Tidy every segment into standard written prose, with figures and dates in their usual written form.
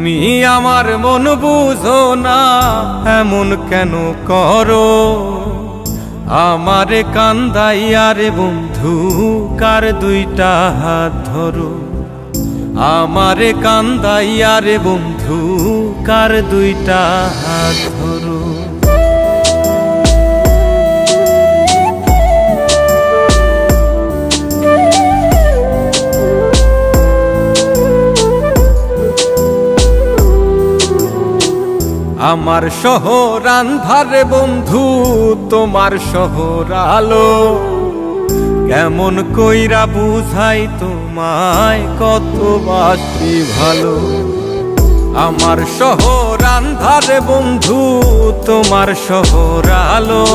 তুমি আমার মন বুঝো না, এমন কেন করো? আমারে কান্দাইয়া রে বন্ধু, কার দুইটা হাত ধরো। আমারে কান্দাইয়া রে বন্ধু, কার দুইটা হাত ধরো। আমার শহর আন্ধারে বন্ধু, তোমার শহর আলো। কেমন কইরা বুঝাই তোমায়, কত বাসি ভালো। আমার শহর আন্ধারে বন্ধু, তোমার শহর আলো।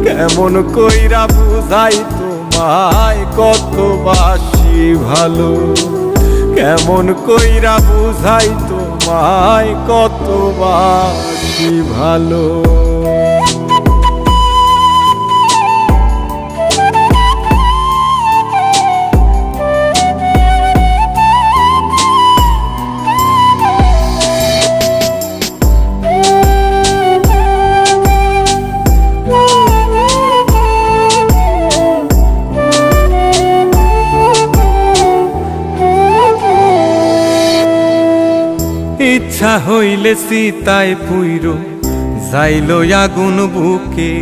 কেমন কইরা বুঝাই তোমায়, কত বাসি ভালো। কেমন কইরা বুঝাই তোমায়, কত বাসি ভালো। ইচ্ছা হইলে সীতায় পুইরো যাইলো আগুন বুকে।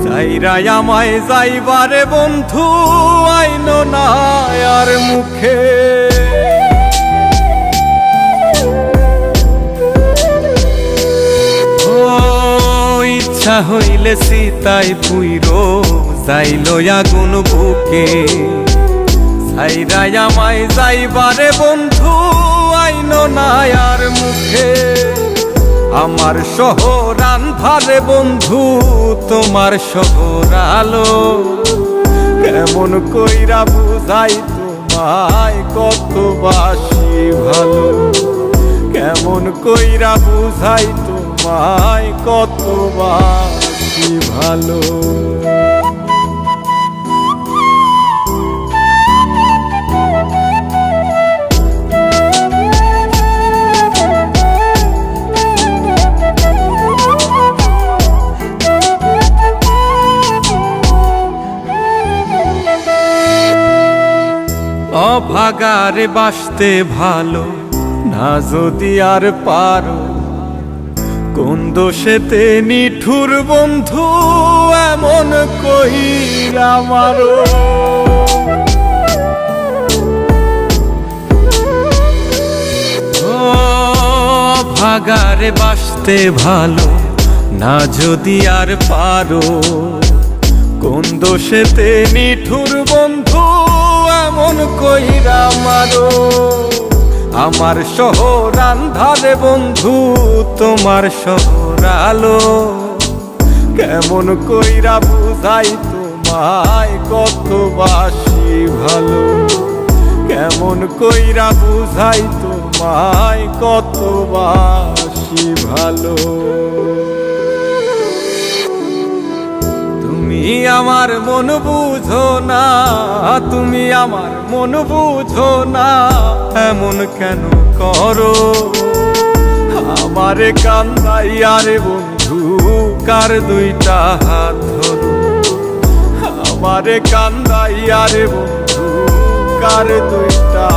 যাইরাই আমায় যাইবারে বন্ধু, আইনো না আর মুখে। ও ইচ্ছা হইলে সীতায় পুইরো যাইলো আগুন বুকে। যাইরাই আমায় যাইবারে বন্ধু, আইনো না আর মুখে। আমার শহর আন্ধারে বন্ধু, তোমার শহর আলো। কেমন কইরা বুঝাই তোমায়, কত বাসি ভালো। কেমন কইরা বুঝাই তোমায়, কত বাসি ভালো। অভাগারে বাসতে ভালো না যদি আর পারো। কোন দোষেতে নিঠুর বন্ধু, এমন কইরা মারো। অভাগারে বাসতে ভালো না যদি আর পারো। কোন দোষেতে নিঠুর বন্ধু, এমন কইরা মারো। আমার শহর আন্ধারে বন্ধু, তোমার শহর আলো। কেমন কইরা বুঝাই তোমায়, কত বাসি ভালো। কেমন কইরা বুঝাই তোমায়, কত বাসি ভালো। তুমি আমার মন বুঝো না, তুমি আমার মন বুঝো না, এমন কেন করো? আমারে কান্দাইয়া রে বন্ধু, কার দুইটা হাত ধরো। আমারে কান্দাইয়া রে বন্ধু, কার দুইটা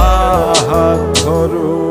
হাত ধরো।